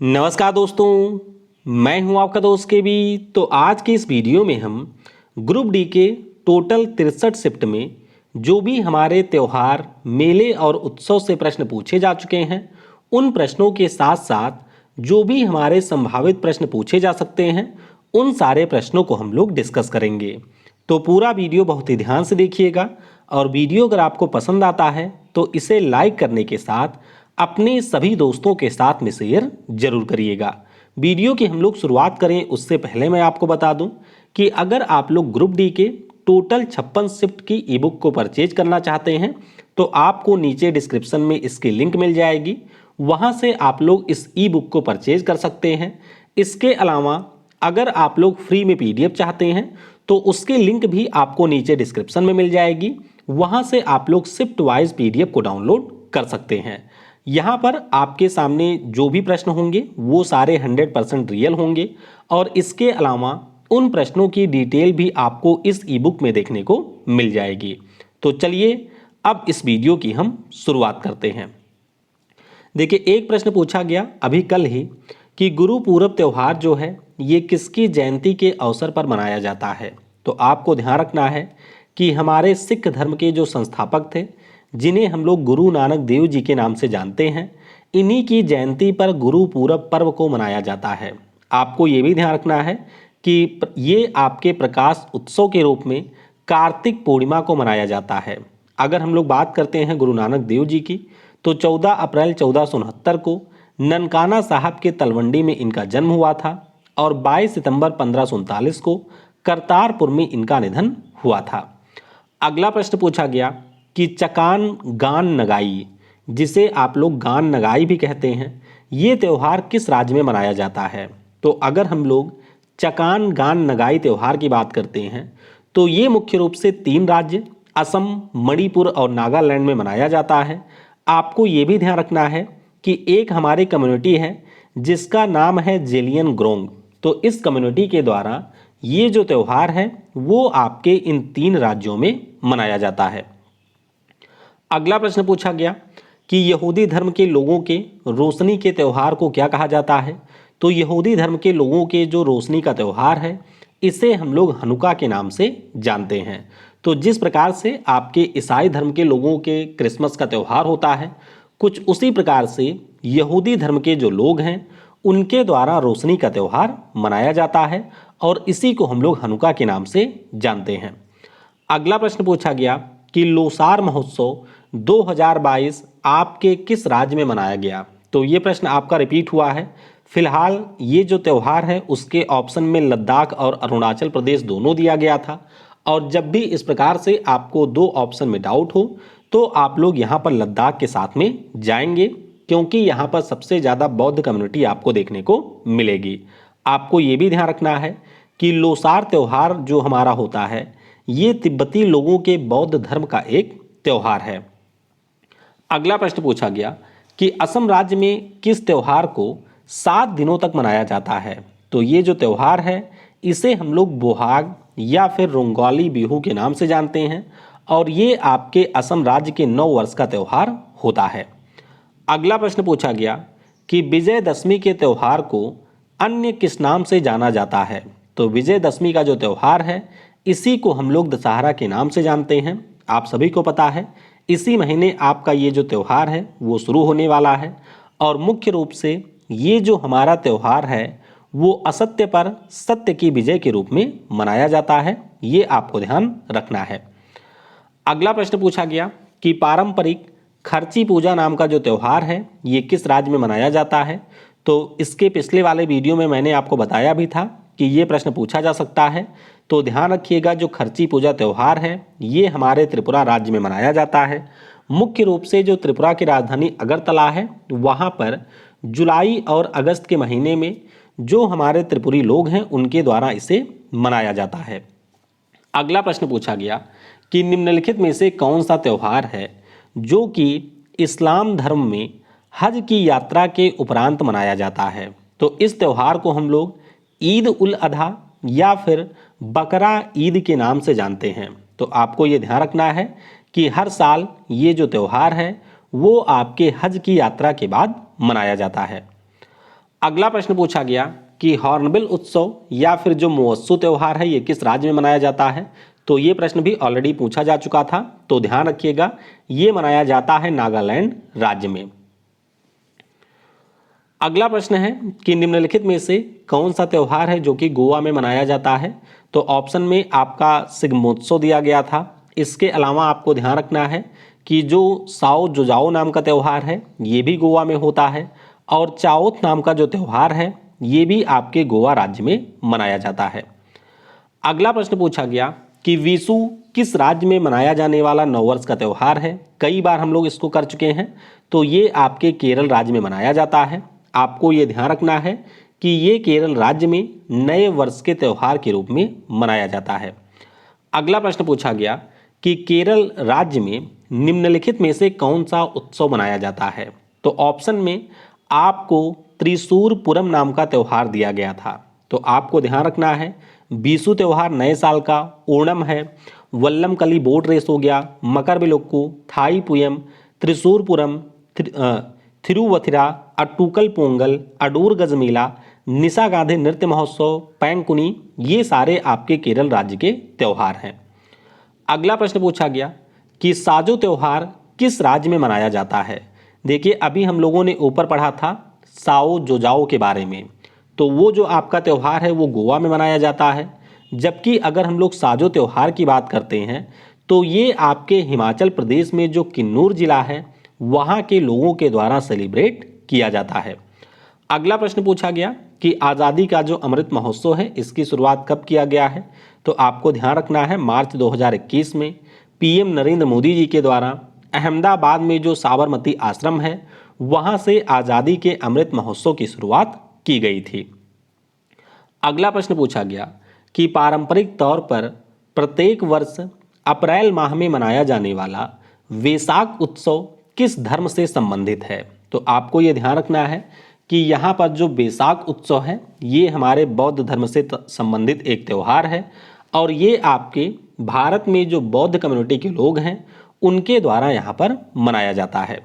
नमस्कार दोस्तों, मैं हूं आपका दोस्त के बी। तो आज के इस वीडियो में हम ग्रुप डी के टोटल 63 शिफ्ट में जो भी हमारे त्यौहार, मेले और उत्सव से प्रश्न पूछे जा चुके हैं, उन प्रश्नों के साथ साथ जो भी हमारे संभावित प्रश्न पूछे जा सकते हैं, उन सारे प्रश्नों को हम लोग डिस्कस करेंगे। तो पूरा वीडियो बहुत ही ध्यान से देखिएगा और वीडियो अगर आपको पसंद आता है तो इसे लाइक करने के साथ अपने सभी दोस्तों के साथ में शेयर जरूर करिएगा। वीडियो की हम लोग शुरुआत करें उससे पहले मैं आपको बता दूं कि अगर आप लोग ग्रुप डी के टोटल 56 शिफ्ट की ई बुक को परचेज करना चाहते हैं तो आपको नीचे डिस्क्रिप्शन में इसकी लिंक मिल जाएगी, वहां से आप लोग इस ई बुक को परचेज कर सकते हैं। इसके अलावा अगर आप लोग फ्री में पीडीएफ चाहते हैं तो उसकी लिंक भी आपको नीचे डिस्क्रिप्शन में मिल जाएगी, वहां से आप लोग शिफ्ट वाइज पीडीएफ को डाउनलोड कर सकते हैं। यहाँ पर आपके सामने जो भी प्रश्न होंगे वो सारे 100% रियल होंगे और इसके अलावा उन प्रश्नों की डिटेल भी आपको इस ई बुक में देखने को मिल जाएगी। तो चलिए अब इस वीडियो की हम शुरुआत करते हैं। देखिए, एक प्रश्न पूछा गया अभी कल ही कि गुरु पूरब त्यौहार जो है ये किसकी जयंती के अवसर पर मनाया जाता है। तो आपको ध्यान रखना है कि हमारे सिख धर्म के जो संस्थापक थे, जिन्हें हम लोग गुरु नानक देव जी के नाम से जानते हैं, इन्हीं की जयंती पर गुरु पूरब पर्व को मनाया जाता है। आपको ये भी ध्यान रखना है कि ये आपके प्रकाश उत्सव के रूप में कार्तिक पूर्णिमा को मनाया जाता है। अगर हम लोग बात करते हैं गुरु नानक देव जी की तो 14 अप्रैल 1469 को ननकाना साहब के तलवंडी में इनका जन्म हुआ था और 22 सितंबर 1539 को करतारपुर में इनका निधन हुआ था। अगला प्रश्न पूछा गया कि चकान गान नगाई, जिसे आप लोग गान नगाई भी कहते हैं, ये त्यौहार किस राज्य में मनाया जाता है। तो अगर हम लोग चकान गान नगाई त्यौहार की बात करते हैं तो ये मुख्य रूप से 3 राज्य असम, मणिपुर और नागालैंड में मनाया जाता है। आपको ये भी ध्यान रखना है कि एक हमारी कम्युनिटी है जिसका नाम है जेलियन ग्रोंग, तो इस कम्युनिटी के द्वारा ये जो त्यौहार है वो आपके इन 3 राज्यों में मनाया जाता है। अगला प्रश्न पूछा गया कि यहूदी धर्म के लोगों के रोशनी के त्यौहार को क्या कहा जाता है। तो यहूदी धर्म के लोगों के जो रोशनी का त्यौहार है इसे हम लोग हनुका के नाम से जानते हैं। तो जिस प्रकार से आपके ईसाई धर्म के लोगों के क्रिसमस का त्यौहार होता है, कुछ उसी प्रकार से यहूदी धर्म के जो लोग हैं उनके द्वारा रोशनी का त्यौहार मनाया जाता है और इसी को हम लोग हनुका के नाम से जानते हैं। अगला प्रश्न पूछा गया कि लोसार महोत्सव 2022 आपके किस राज्य में मनाया गया। तो ये प्रश्न आपका रिपीट हुआ है। फिलहाल ये जो त्यौहार है उसके ऑप्शन में लद्दाख और अरुणाचल प्रदेश दोनों दिया गया था, और जब भी इस प्रकार से आपको 2 ऑप्शन में डाउट हो तो आप लोग यहाँ पर लद्दाख के साथ में जाएंगे, क्योंकि यहाँ पर सबसे ज़्यादा बौद्ध कम्युनिटी आपको देखने को मिलेगी। आपको ये भी ध्यान रखना है कि लोसार त्यौहार जो हमारा होता है ये तिब्बती लोगों के बौद्ध धर्म का एक त्यौहार है। अगला प्रश्न पूछा गया कि असम राज्य में किस त्यौहार को 7 दिनों तक मनाया जाता है। तो ये जो त्यौहार है इसे हम लोग बोहाग या फिर रोंगोली बिहू के नाम से जानते हैं और ये आपके असम राज्य के 9 वर्ष का त्यौहार होता है। अगला प्रश्न पूछा गया कि विजयदशमी के त्यौहार को अन्य किस नाम से जाना जाता है। तो विजयदशमी का जो त्यौहार है इसी को हम लोग दशहरा के नाम से जानते हैं। आप सभी को पता है इसी महीने आपका ये जो त्यौहार है वो शुरू होने वाला है और मुख्य रूप से ये जो हमारा त्यौहार है वो असत्य पर सत्य की विजय के रूप में मनाया जाता है, ये आपको ध्यान रखना है। अगला प्रश्न पूछा गया कि पारंपरिक खर्ची पूजा नाम का जो त्यौहार है ये किस राज्य में मनाया जाता है। तो इसके पिछले वाले वीडियो में मैंने आपको बताया भी था कि ये प्रश्न पूछा जा सकता है। तो ध्यान रखिएगा, जो खर्ची पूजा त्यौहार है ये हमारे त्रिपुरा राज्य में मनाया जाता है। मुख्य रूप से जो त्रिपुरा की राजधानी अगरतला है वहाँ पर जुलाई और अगस्त के महीने में जो हमारे त्रिपुरी लोग हैं उनके द्वारा इसे मनाया जाता है। अगला प्रश्न पूछा गया कि निम्नलिखित में से कौन सा त्यौहार है जो कि इस्लाम धर्म में हज की यात्रा के उपरांत मनाया जाता है। तो इस त्यौहार को हम लोग ईद उल अधा या फिर बकरा ईद के नाम से जानते हैं। तो आपको ये ध्यान रखना है कि हर साल ये जो त्यौहार है वो आपके हज की यात्रा के बाद मनाया जाता है। अगला प्रश्न पूछा गया कि हॉर्नबिल उत्सव या फिर जो महोत्सव त्यौहार है ये किस राज्य में मनाया जाता है। तो ये प्रश्न भी ऑलरेडी पूछा जा चुका था, तो ध्यान रखिएगा ये मनाया जाता है नागालैंड राज्य में। अगला प्रश्न है कि निम्नलिखित में से कौन सा त्यौहार है जो कि गोवा में मनाया जाता है। तो ऑप्शन में आपका सिग्मोत्सव दिया गया था। इसके अलावा आपको ध्यान रखना है कि जो साओ जोजाओ नाम का त्यौहार है ये भी गोवा में होता है, और चाओथ नाम का जो त्यौहार है ये भी आपके गोवा राज्य में मनाया जाता है। अगला प्रश्न पूछा गया कि विशु किस राज्य में मनाया जाने वाला नववर्ष का त्यौहार है। कई बार हम लोग इसको कर चुके हैं, तो ये आपके केरल राज्य में मनाया जाता है। आपको ये ध्यान रखना है कि ये केरल राज्य में नए वर्ष के त्यौहार के रूप में मनाया जाता है। अगला प्रश्न पूछा गया कि केरल राज्य में निम्नलिखित में से कौन सा उत्सव मनाया जाता है। तो ऑप्शन में आपको त्रिशूर पुरम नाम का त्यौहार दिया गया था। तो आपको ध्यान रखना है बीसू त्यौहार नए साल का, ओणम है, वल्लम कली बोट रेस हो गया, मकर बिलुक्कू, थाई पुयम, त्रिशूरपुरम, थिरुवथिरा, अट्टूकल पोंगल, अडूर गजमेला, निशा गांधी नृत्य महोत्सव, पैंकुनी, ये सारे आपके केरल राज्य के त्यौहार हैं। अगला प्रश्न पूछा गया कि साजो त्यौहार किस राज्य में मनाया जाता है। देखिए अभी हम लोगों ने ऊपर पढ़ा था साओ जोजाओ के बारे में, तो वो जो आपका त्यौहार है वो गोवा में मनाया जाता है। जबकि अगर हम लोग साजो त्यौहार की बात करते हैं तो ये आपके हिमाचल प्रदेश में जो किन्नौर जिला है वहाँ के लोगों के द्वारा सेलिब्रेट किया जाता है। अगला प्रश्न पूछा गया कि आज़ादी का जो अमृत महोत्सव है इसकी शुरुआत कब किया गया है। तो आपको ध्यान रखना है मार्च 2021 में पीएम नरेंद्र मोदी जी के द्वारा अहमदाबाद में जो साबरमती आश्रम है वहाँ से आज़ादी के अमृत महोत्सव की शुरुआत की गई थी। अगला प्रश्न पूछा गया कि पारंपरिक तौर पर प्रत्येक वर्ष अप्रैल माह में मनाया जाने वाला वैसाख उत्सव किस धर्म से संबंधित है। तो आपको ये ध्यान रखना है कि यहाँ पर जो वैसाख उत्सव है ये हमारे बौद्ध धर्म से संबंधित एक त्यौहार है, और ये आपके भारत में जो बौद्ध कम्युनिटी के लोग हैं उनके द्वारा यहाँ पर मनाया जाता है।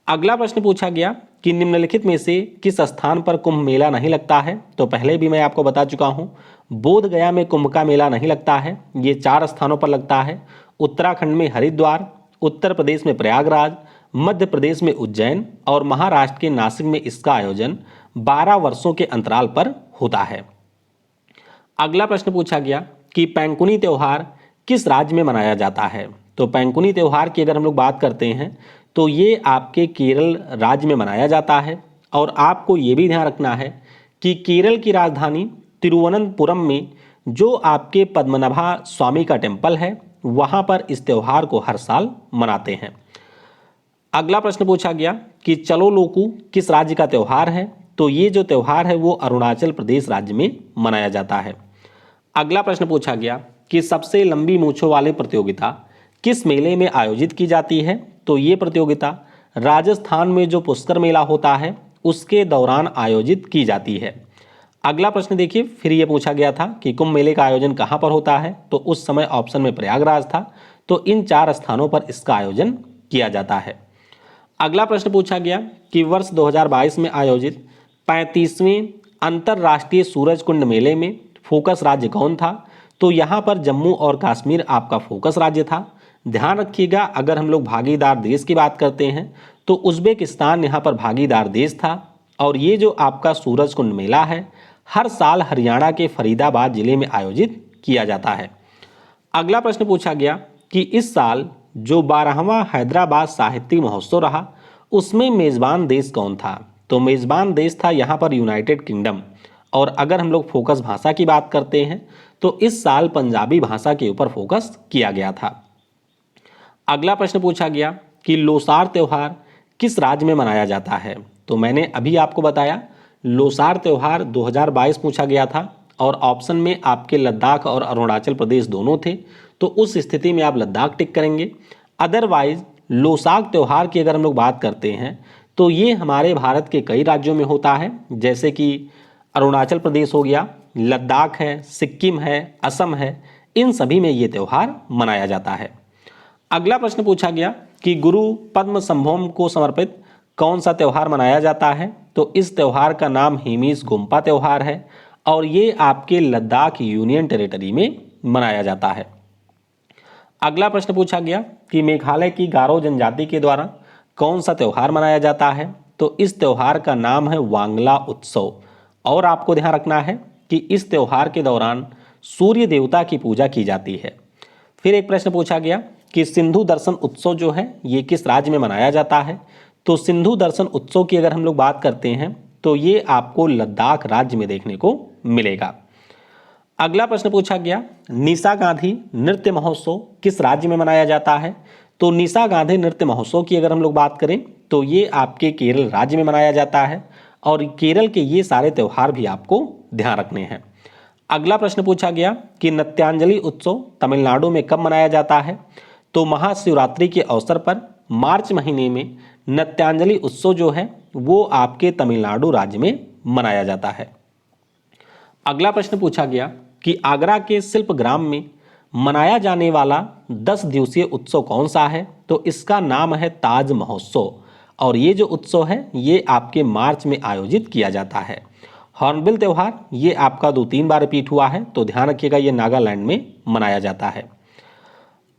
अगला प्रश्न पूछा गया कि निम्नलिखित में से किस स्थान पर कुंभ मेला नहीं लगता है। तो पहले भी मैं आपको बता चुका हूँ बोध गया में कुंभ का मेला नहीं लगता है, ये 4 स्थानों पर लगता है। उत्तराखंड में हरिद्वार, उत्तर प्रदेश में प्रयागराज, मध्य प्रदेश में उज्जैन और महाराष्ट्र के नासिक में इसका आयोजन 12 वर्षों के अंतराल पर होता है। अगला प्रश्न पूछा गया कि पैंकुनी त्यौहार किस राज्य में मनाया जाता है। तो पैंकुनी त्यौहार की अगर हम लोग बात करते हैं तो ये आपके केरल राज्य में मनाया जाता है, और आपको ये भी ध्यान रखना है कि केरल की राजधानी तिरुवनंतपुरम में जो आपके पद्मनाभा स्वामी का टेम्पल है वहाँ पर इस त्यौहार को हर साल मनाते हैं। अगला प्रश्न पूछा गया कि चलो लोकू किस राज्य का त्यौहार है। तो ये जो त्यौहार है वो अरुणाचल प्रदेश राज्य में मनाया जाता है। अगला प्रश्न पूछा गया कि सबसे लंबी मूंछों वाली प्रतियोगिता किस मेले में आयोजित की जाती है। तो ये प्रतियोगिता राजस्थान में जो पुष्कर मेला होता है उसके दौरान आयोजित की जाती है। अगला प्रश्न देखिए फिर ये पूछा गया था कि कुंभ मेले का आयोजन कहाँ पर होता है। तो उस समय ऑप्शन में प्रयागराज था, तो इन 4 स्थानों पर इसका आयोजन किया जाता है। अगला प्रश्न पूछा गया कि वर्ष 2022 में आयोजित 35वें अंतर्राष्ट्रीय सूरज कुंड मेले में फोकस राज्य कौन था। तो यहाँ पर जम्मू और कश्मीर आपका फोकस राज्य था। ध्यान रखिएगा अगर हम लोग भागीदार देश की बात करते हैं तो उज्बेकिस्तान यहाँ पर भागीदार देश था, और ये जो आपका सूरज कुंड मेला है हर साल हरियाणा के फरीदाबाद जिले में आयोजित किया जाता है। अगला प्रश्न पूछा गया कि इस साल जो 12वां हैदराबाद साहित्यिक महोत्सव रहा उसमें मेज़बान देश कौन था। तो मेज़बान देश था यहाँ पर यूनाइटेड किंगडम, और अगर हम लोग फोकस भाषा की बात करते हैं तो इस साल पंजाबी भाषा के ऊपर फोकस किया गया था। अगला प्रश्न पूछा गया कि लोसार त्यौहार किस राज्य में मनाया जाता है। तो मैंने अभी आपको बताया लोसार त्यौहार 2022 पूछा गया था, और ऑप्शन में आपके लद्दाख और अरुणाचल प्रदेश दोनों थे, तो उस स्थिति में आप लद्दाख टिक करेंगे। अदरवाइज लोसार त्यौहार की अगर हम लोग बात करते हैं तो ये हमारे भारत के कई राज्यों में होता है, जैसे कि अरुणाचल प्रदेश हो गया, लद्दाख है, सिक्किम है, असम है, इन सभी में ये त्यौहार मनाया जाता है। अगला प्रश्न पूछा गया कि गुरु पद्म संभोम को समर्पित कौन सा त्यौहार मनाया जाता है? तो इस त्यौहार का नाम हेमिस गोम्पा त्यौहार है और ये आपके लद्दाख यूनियन टेरिटरी में मनाया जाता है। अगला प्रश्न पूछा गया कि मेघालय की गारो जनजाति के द्वारा कौन सा त्यौहार मनाया जाता है? तो इस त्यौहार का नाम है वांगला उत्सव और आपको ध्यान रखना है कि इस त्यौहार के दौरान सूर्य देवता की पूजा की जाती है। फिर एक प्रश्न पूछा गया कि सिंधु दर्शन उत्सव जो है ये किस राज्य में मनाया जाता है? तो सिंधु दर्शन उत्सव की अगर हम लोग बात करते हैं तो ये आपको लद्दाख राज्य में देखने को मिलेगा। अगला प्रश्न पूछा गया निशा गांधी नृत्य महोत्सव किस राज्य में मनाया जाता है? तो निशा गांधी नृत्य महोत्सव की अगर हम लोग बात करें तो ये आपके केरल राज्य में मनाया जाता है और केरल के ये सारे त्यौहार भी आपको ध्यान रखने हैं। अगला प्रश्न पूछा गया कि नृत्यांजलि उत्सव तमिलनाडु में कब मनाया जाता है? तो महाशिवरात्रि के अवसर पर मार्च महीने में नृत्यांजलि उत्सव जो है वो आपके तमिलनाडु राज्य में मनाया जाता है। अगला प्रश्न पूछा गया कि आगरा के शिल्पग्राम में मनाया जाने वाला 10 दिवसीय उत्सव कौन सा है? तो इसका नाम है ताज महोत्सव और ये जो उत्सव है ये आपके मार्च में आयोजित किया जाता है। हॉर्नबिल त्यौहार ये आपका 2-3 बार रिपीट हुआ है तो ध्यान रखिएगा ये नागालैंड में मनाया जाता है।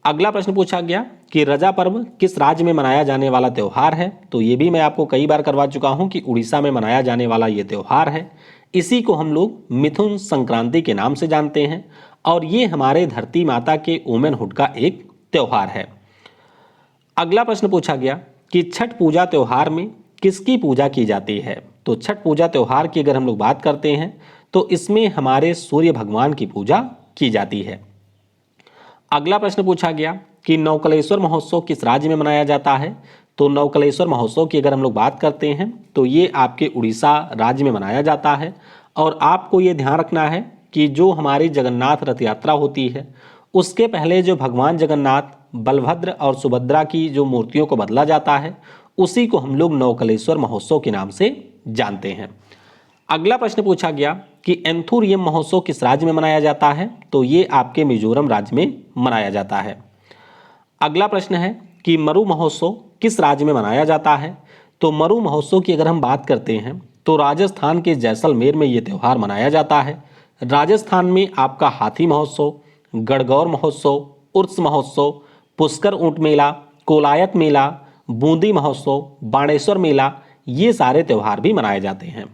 अगला प्रश्न पूछा गया कि रजा पर्व किस राज्य में मनाया जाने वाला त्यौहार है? तो ये भी मैं आपको कई बार करवा चुका हूँ कि उड़ीसा में मनाया जाने वाला ये त्यौहार है। इसी को हम लोग मिथुन संक्रांति के नाम से जानते हैं और ये हमारे धरती माता के वुमेनहुड का एक त्यौहार है। अगला प्रश्न पूछा गया कि छठ पूजा त्यौहार में किसकी पूजा की जाती है? तो छठ पूजा त्यौहार की अगर हम लोग बात करते हैं तो इसमें हमारे सूर्य भगवान की पूजा की जाती है। अगला प्रश्न पूछा गया कि नवकलेश्वर महोत्सव किस राज्य में मनाया जाता है? तो नवकलेश्वर महोत्सव की अगर हम लोग बात करते हैं तो ये आपके उड़ीसा राज्य में मनाया जाता है और आपको ये ध्यान रखना है कि जो हमारी जगन्नाथ रथ यात्रा होती है उसके पहले जो भगवान जगन्नाथ बलभद्र और सुभद्रा की जो मूर्तियों को बदला जाता है उसी को हम लोग नवकलेश्वर महोत्सव के नाम से जानते हैं। अगला प्रश्न पूछा गया कि एंथुरियम महोत्सव किस राज्य में मनाया जाता है? तो ये आपके मिजोरम राज्य में मनाया जाता है। अगला प्रश्न है कि मरु महोत्सव किस राज्य में मनाया जाता है? तो मरु महोत्सव की अगर हम बात करते हैं तो राजस्थान के जैसलमेर में ये त्यौहार मनाया जाता है। राजस्थान में आपका हाथी महोत्सव, गणगौर महोत्सव, उर्स महोत्सव, पुष्कर ऊंट मेला, कोलायत मेला, बूंदी महोत्सव, बाणेश्वर मेला ये सारे त्यौहार भी मनाए जाते हैं।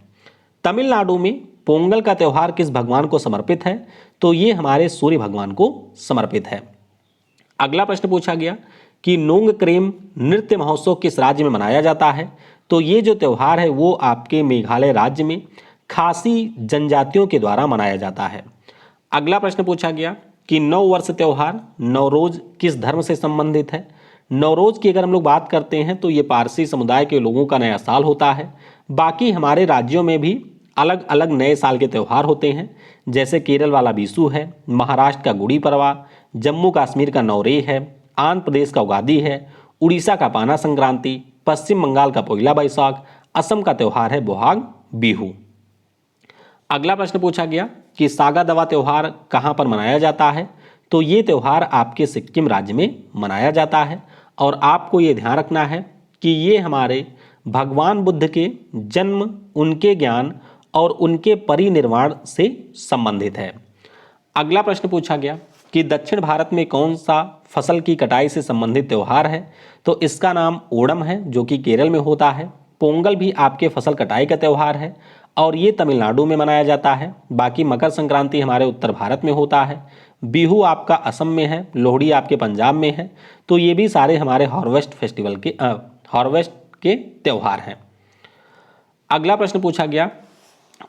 तमिलनाडु में पोंगल का त्यौहार किस भगवान को समर्पित है? तो ये हमारे सूर्य भगवान को समर्पित है। अगला प्रश्न पूछा गया कि नोंग क्रेम नृत्य महोत्सव किस राज्य में मनाया जाता है? तो ये जो त्यौहार है वो आपके मेघालय राज्य में खासी जनजातियों के द्वारा मनाया जाता है। अगला प्रश्न पूछा गया कि नव वर्ष त्यौहार नवरोज किस धर्म से संबंधित है? नवरोज की अगर हम लोग बात करते हैं तो ये पारसी समुदाय के लोगों का नया साल होता है। बाकी हमारे राज्यों में भी अलग अलग नए साल के त्यौहार होते हैं, जैसे केरल वाला बीसू है, महाराष्ट्र का गुड़ी पड़वा, जम्मू कश्मीर का नवरेह है, आंध्र प्रदेश का उगादी है, उड़ीसा का पाना संक्रांति, पश्चिम बंगाल का पोइला बैसाख, असम का त्यौहार है बोहाग बिहू। अगला प्रश्न पूछा गया कि सागा दावा त्यौहार कहाँ पर मनाया जाता है? तो ये त्यौहार आपके सिक्किम राज्य में मनाया जाता है और आपको ये ध्यान रखना है कि ये हमारे भगवान बुद्ध के जन्म, उनके ज्ञान और उनके परिनिर्वाण से संबंधित है। अगला प्रश्न पूछा गया कि दक्षिण भारत में कौन सा फसल की कटाई से संबंधित त्यौहार है? तो इसका नाम ओणम है जो कि केरल में होता है। पोंगल भी आपके फसल कटाई का त्यौहार है और ये तमिलनाडु में मनाया जाता है। बाकी मकर संक्रांति हमारे उत्तर भारत में होता है, बिहू आपका असम में है, लोहड़ी आपके पंजाब में है। तो ये भी सारे हमारे हार्वेस्ट फेस्टिवल के हार्वेस्ट के त्यौहार हैं। अगला प्रश्न पूछा गया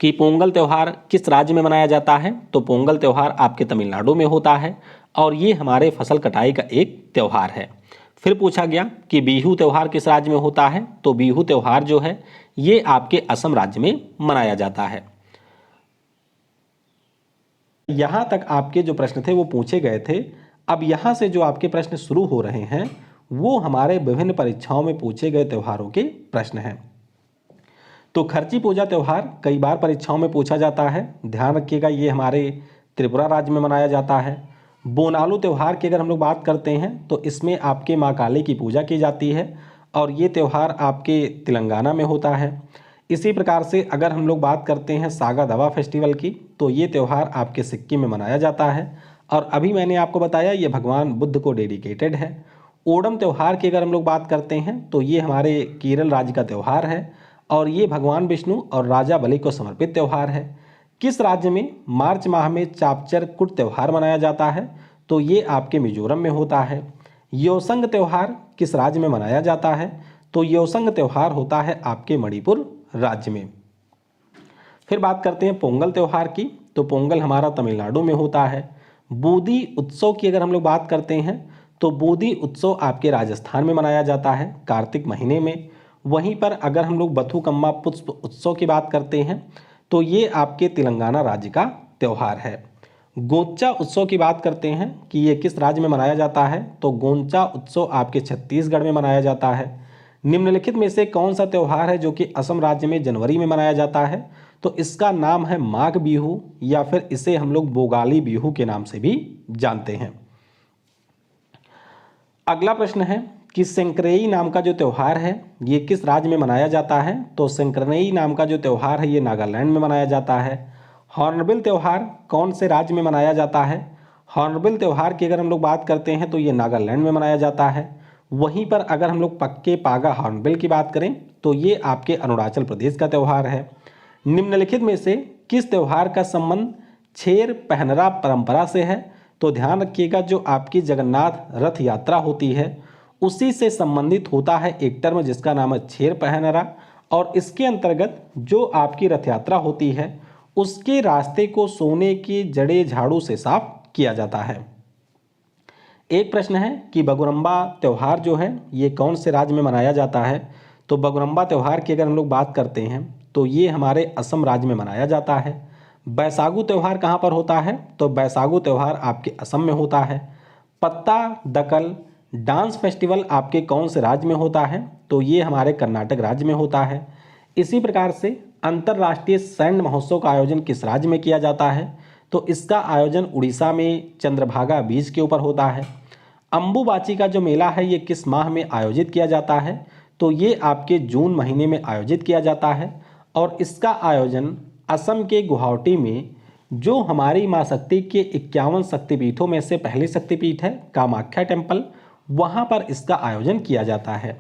कि पोंगल त्यौहार किस राज्य में मनाया जाता है? तो पोंगल त्यौहार आपके तमिलनाडु में होता है और ये हमारे फसल कटाई का एक त्यौहार है। फिर पूछा गया कि बिहू त्यौहार किस राज्य में होता है? तो बिहू त्यौहार जो है ये आपके असम राज्य में मनाया जाता है। यहाँ तक आपके जो प्रश्न थे वो पूछे गए थे। अब यहाँ से जो आपके प्रश्न शुरू हो रहे हैं वो हमारे विभिन्न परीक्षाओं में पूछे गए त्योहारों के प्रश्न हैं। तो खर्ची पूजा त्यौहार कई बार परीक्षाओं में पूछा जाता है, ध्यान रखिएगा ये हमारे त्रिपुरा राज्य में मनाया जाता है। बोनालू त्यौहार की अगर हम लोग बात करते हैं तो इसमें आपके माँ काली की पूजा की जाती है और ये त्यौहार आपके तेलंगाना में होता है। इसी प्रकार से अगर हम लोग बात करते हैं सागा दावा फेस्टिवल की, तो ये त्यौहार आपके सिक्किम में मनाया जाता है और अभी मैंने आपको बताया ये भगवान बुद्ध को डेडिकेटेड है। ओणम त्यौहार की अगर हम लोग बात करते हैं तो ये हमारे केरल राज्य का त्यौहार है और ये भगवान विष्णु और राजा बलि को समर्पित त्यौहार है। किस राज्य में मार्च माह में चापचर कुट त्यौहार मनाया जाता है? तो ये आपके मिजोरम में होता है। योसंग त्यौहार किस राज्य में मनाया जाता है? तो योसंग त्यौहार होता है आपके मणिपुर राज्य में। फिर बात करते हैं पोंगल त्यौहार की, तो पोंगल हमारा तमिलनाडु में होता है। बूदी उत्सव की अगर हम लोग बात करते हैं तो बूदी उत्सव आपके राजस्थान में मनाया जाता है कार्तिक महीने में। वहीं पर अगर हम लोग बथुकम्मा पुष्प उत्सव की बात करते हैं तो ये आपके तेलंगाना राज्य का त्यौहार है। गोंचा उत्सव की बात करते हैं कि ये किस राज्य में मनाया जाता है? तो गोंचा उत्सव आपके छत्तीसगढ़ में मनाया जाता है। निम्नलिखित में से कौन सा त्यौहार है जो कि असम राज्य में जनवरी में मनाया जाता है? तो इसका नाम है माघ बिहू या फिर इसे हम लोग बोगाली बिहू के नाम से भी जानते हैं। अगला प्रश्न है कि संक्रेई नाम का जो त्यौहार है ये किस राज्य में मनाया जाता है? तो संक्रेई नाम का जो त्यौहार है ये नागालैंड में मनाया जाता है। हॉर्नबिल त्यौहार कौन से राज्य में मनाया जाता है? हॉर्नबिल त्यौहार की अगर हम लोग बात करते हैं तो ये नागालैंड में मनाया जाता है। वहीं पर अगर हम लोग पक्के पागा हॉर्नबिल की बात करें तो ये आपके अरुणाचल प्रदेश का त्यौहार है। निम्नलिखित में से किस त्यौहार का संबंध छेर पहनरा परंपरा से है? तो ध्यान रखिएगा जो आपकी जगन्नाथ रथ यात्रा होती है उसी से संबंधित होता है एक टर्म जिसका नाम है छेर पहनरा, और इसके अंतर्गत जो आपकी रथ यात्रा होती है उसके रास्ते को सोने के जड़े झाड़ू से साफ किया जाता है। एक प्रश्न है कि बगुरम्बा त्यौहार जो है ये कौन से राज्य में मनाया जाता है? तो बगुरम्बा त्यौहार की अगर हम लोग बात करते हैं तो ये हमारे असम राज्य में मनाया जाता है। बैसागु त्यौहार कहाँ पर होता है? तो बैसागु त्यौहार आपके असम में होता है। पत्ता दकल डांस फेस्टिवल आपके कौन से राज्य में होता है? तो ये हमारे कर्नाटक राज्य में होता है। इसी प्रकार से अंतर्राष्ट्रीय सैंड महोत्सव का आयोजन किस राज्य में किया जाता है? तो इसका आयोजन उड़ीसा में चंद्रभागा बीच के ऊपर होता है। अम्बुबाची का जो मेला है ये किस माह में आयोजित किया जाता है? तो ये आपके जून महीने में आयोजित किया जाता है और इसका आयोजन असम के गुवाहाटी में जो हमारी माँ शक्ति के 51 शक्तिपीठों में से पहली शक्तिपीठ है कामाख्या टेम्पल, वहाँ पर इसका आयोजन किया जाता है।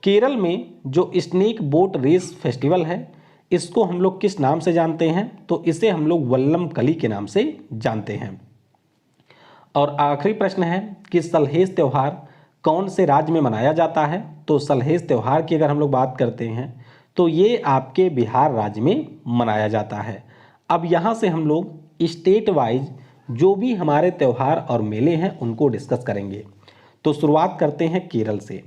केरल में जो स्नेक बोट रेस फेस्टिवल है इसको हम लोग किस नाम से जानते हैं? तो इसे हम लोग वल्लम कली के नाम से जानते हैं। और आखिरी प्रश्न है कि सलहेस त्यौहार कौन से राज्य में मनाया जाता है? तो सलहेस त्यौहार की अगर हम लोग बात करते हैं तो ये आपके बिहार राज्य में मनाया जाता है। अब यहाँ से हम लोग स्टेट वाइज जो भी हमारे त्यौहार और मेले हैं उनको डिस्कस करेंगे। तो शुरुआत करते हैं केरल से।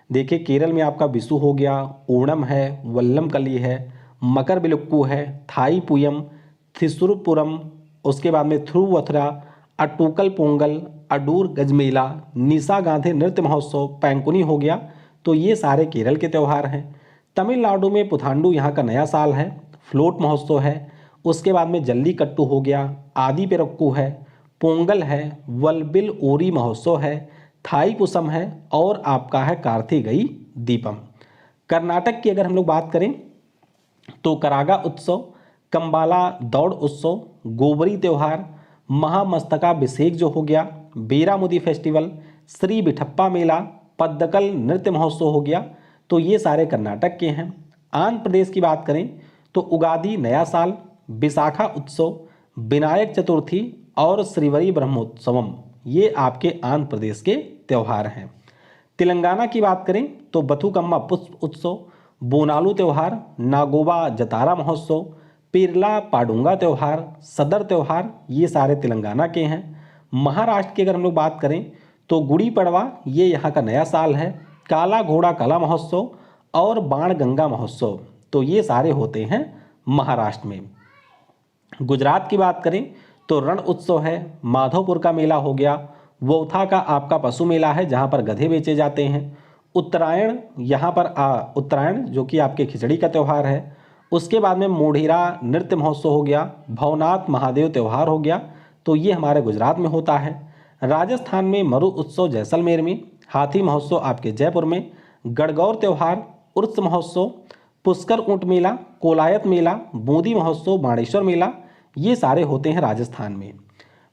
देखिए केरल में आपका विशु हो गया, ओणम है, वल्लम कली है, मकर बिलुक्कू है, थाई पुयम, थिसुरपुरम, उसके बाद में थ्रुवथरा, अटूकल पोंगल, अडूर गजमेला, निशा गांधी नृत्य महोत्सव, पैंकुनी हो गया। तो ये सारे केरल के त्यौहार हैं। तमिलनाडु में पुथांडु यहाँ का नया साल है, फ्लोट महोत्सव है। उसके बाद में जल्लीकट्टू हो गया, आदि पेरक्कू है, पोंगल है, वलबिल ओरी महोत्सव है, थाई पुसम है और आपका है कार्तिगई दीपम। कर्नाटक की अगर हम लोग बात करें तो करागा उत्सव, कंबाला दौड़ उत्सव, गोबरी त्यौहार, महामस्तकाभिषेक जो हो गया, बेरामुदी फेस्टिवल, श्री बिठप्पा मेला, पद्दकल नृत्य महोत्सव हो गया। तो ये सारे कर्नाटक के हैं। आंध्र प्रदेश की बात करें तो उगादी नया साल, विशाखा उत्सव, विनायक चतुर्थी और श्रीवरी ब्रह्मोत्सवम, ये आपके आंध्र प्रदेश के त्यौहार हैं। तेलंगाना की बात करें तो बथुकम्मा पुष्प उत्सव, बोनालू त्यौहार, नागोबा जतारा महोत्सव, पिरला पाडुंगा त्यौहार, सदर त्यौहार, ये सारे तेलंगाना के हैं। महाराष्ट्र की अगर हम लोग बात करें तो गुड़ी पड़वा ये यहाँ का नया साल है, काला घोड़ा कला महोत्सव और बाण गंगा महोत्सव, तो ये सारे होते हैं महाराष्ट्र में। गुजरात की बात करें तो रण उत्सव है, माधवपुर का मेला हो गया, वोथा का आपका पशु मेला है जहाँ पर गधे बेचे जाते हैं। उत्तरायण यहाँ पर उत्तरायण जो कि आपके खिचड़ी का त्यौहार है। उसके बाद में मोढेरा नृत्य महोत्सव हो गया, भवनाथ महादेव त्यौहार हो गया, तो ये हमारे गुजरात में होता है। राजस्थान में मरु उत्सव जैसलमेर में, हाथी महोत्सव आपके जयपुर में, गणगौर त्यौहार, उर्स महोत्सव, पुष्कर ऊंट मेला, कोलायत मेला, बूंदी महोत्सव, बाणेश्वर मेला, ये सारे होते हैं राजस्थान में।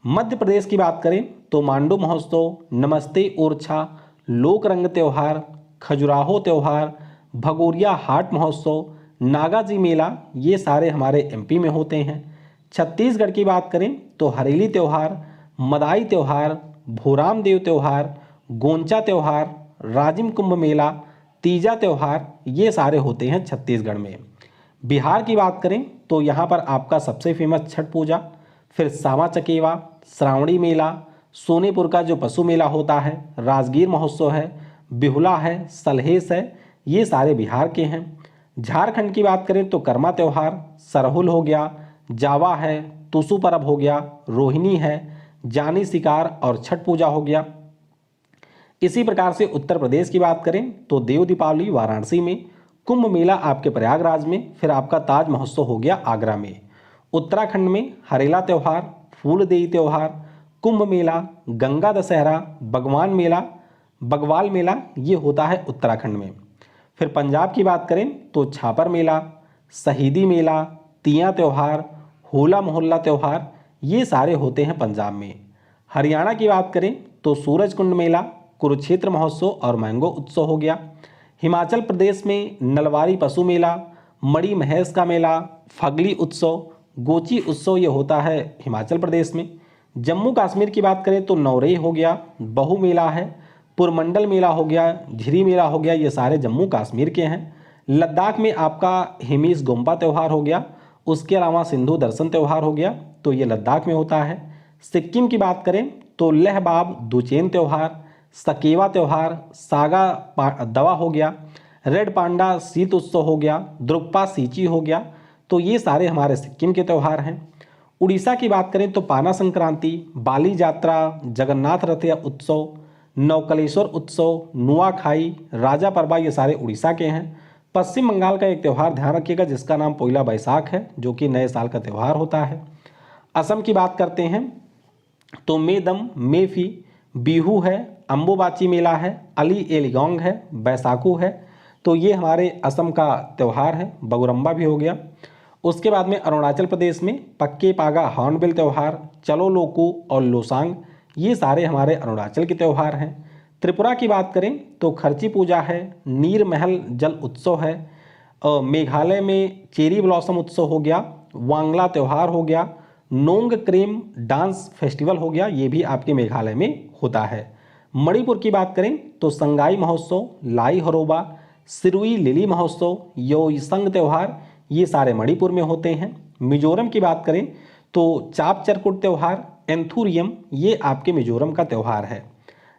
मध्य प्रदेश की बात करें तो मांडू महोत्सव, नमस्ते ओरछा, लोक रंग त्यौहार, खजुराहो त्यौहार, भगोरिया हाट महोत्सव, नागाजी मेला, ये सारे हमारे एमपी में होते हैं। छत्तीसगढ़ की बात करें तो हरेली त्यौहार, मदाई त्यौहार, भोराम देव त्यौहार, गोंचा त्यौहार, राजिम कुंभ मेला, तीजा त्यौहार, ये सारे होते हैं छत्तीसगढ़ में। बिहार की बात करें तो यहाँ पर आपका सबसे फेमस छठ पूजा, फिर सामा चकेवा, श्रावणी मेला, सोनेपुर का जो पशु मेला होता है, राजगीर महोत्सव है, बिहुला है, सलहेस है, ये सारे बिहार के हैं। झारखंड की बात करें तो कर्मा त्यौहार, सरहुल हो गया, जावा है, तुसु परब हो गया, रोहिणी है, जानी शिकार और छठ पूजा हो गया। इसी प्रकार से उत्तर प्रदेश की बात करें तो देव दीपावली वाराणसी में, कुंभ मेला आपके प्रयागराज में, फिर आपका ताज महोत्सव हो गया आगरा में। उत्तराखंड में हरेला त्यौहार, फूलदेई त्यौहार, कुंभ मेला, गंगा दशहरा, बगवाल मेला, ये होता है उत्तराखंड में। फिर पंजाब की बात करें तो छापर मेला, शहीदी मेला, तियां त्यौहार, होला मोहल्ला त्यौहार, ये सारे होते हैं पंजाब में। हरियाणा की बात करें तो सूरजकुंड मेला, कुरुक्षेत्र महोत्सव और मैंगो उत्सव हो गया। हिमाचल प्रदेश में नलवारी पशु मेला, मणि महेश का मेला, फगली उत्सव, गोची उत्सव, ये होता है हिमाचल प्रदेश में। जम्मू कश्मीर की बात करें तो नवरेह हो गया, बहु मेला है, पुरमंडल मेला हो गया, झिरी मेला हो गया, ये सारे जम्मू कश्मीर के हैं। लद्दाख में आपका हिमीस गोम्पा त्यौहार हो गया, उसके अलावा सिंधु दर्शन त्यौहार हो गया, तो ये लद्दाख में होता है। सिक्किम की बात करें तो लहबाब दुचेन त्यौहार, सकेवा त्यौहार, सागा दवा हो गया, रेड पांडा शीत उत्सव हो गया, द्रुक्पा सींची हो गया, तो ये सारे हमारे सिक्किम के त्यौहार हैं। उड़ीसा की बात करें तो पाना संक्रांति, बाली यात्रा, जगन्नाथ रथ उत्सव, नवकलेश्वर उत्सव, नुआखाई, राजा परबा, ये सारे उड़ीसा के हैं। पश्चिम बंगाल का एक त्यौहार ध्यान रखिएगा जिसका नाम पोइला बैसाख है, जो कि नए साल का त्यौहार होता है। असम की बात करते हैं तो मेदम, मेफी, बिहू है, अम्बुबाची मेला है, अली एलिगोंग है, बैसाखू है, तो ये हमारे असम का त्यौहार है। बगुरम्बा भी हो गया। उसके बाद में अरुणाचल प्रदेश में पक्के पागा हॉर्नबिल त्यौहार, चलो लोकू और लोसांग, ये सारे हमारे अरुणाचल के त्यौहार हैं। त्रिपुरा की बात करें तो खर्ची पूजा है, नीर महल जल उत्सव है, मेघालय में चेरी ब्लॉसम उत्सव हो गया, वांगला त्यौहार हो गया, नोंग क्रेम डांस फेस्टिवल हो गया, ये भी आपके मेघालय में होता है। मणिपुर की बात करें तो संगाई महोत्सव, लाई हरोबा, सिरुई लिली महोत्सव, योईसंग त्यौहार, ये सारे मणिपुर में होते हैं। मिजोरम की बात करें तो चापचरकुट त्यौहार, एंथुरियम, ये आपके मिजोरम का त्यौहार है।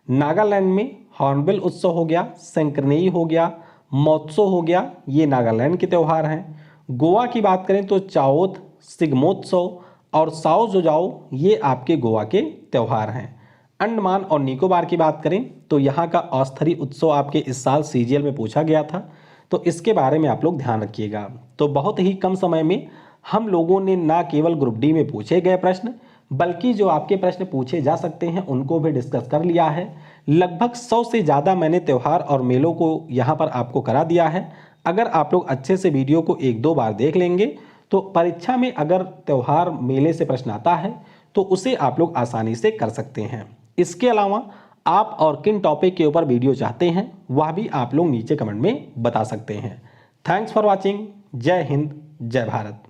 नागालैंड में हॉर्नबिल उत्सव हो गया, संक्रेनी हो गया, महोत्सव हो गया, ये नागालैंड के त्यौहार हैं। गोवा की बात करें तो चाओथ, सिग्मोत्सव और साओ जोजाओ, ये आपके गोवा के त्यौहार हैं। अंडमान और निकोबार की बात करें तो यहाँ का औस्थरी उत्सव आपके इस साल सीजीएल में पूछा गया था, तो इसके बारे में आप लोग ध्यान रखिएगा। तो बहुत ही कम समय में हम लोगों ने ना केवल ग्रुप डी में पूछे गए प्रश्न, बल्कि जो आपके प्रश्न पूछे जा सकते हैं उनको भी डिस्कस कर लिया है। लगभग 100 से ज़्यादा मैंने त्यौहार और मेलों को यहाँ पर आपको करा दिया है। अगर आप लोग अच्छे से वीडियो को 1-2 बार देख लेंगे तो परीक्षा में अगर त्यौहार मेले से प्रश्न आता है तो उसे आप लोग आसानी से कर सकते हैं। इसके अलावा आप और किन टॉपिक के ऊपर वीडियो चाहते हैं वह भी आप लोग नीचे कमेंट में बता सकते हैं। Thanks for watching. जय हिंद, जय भारत।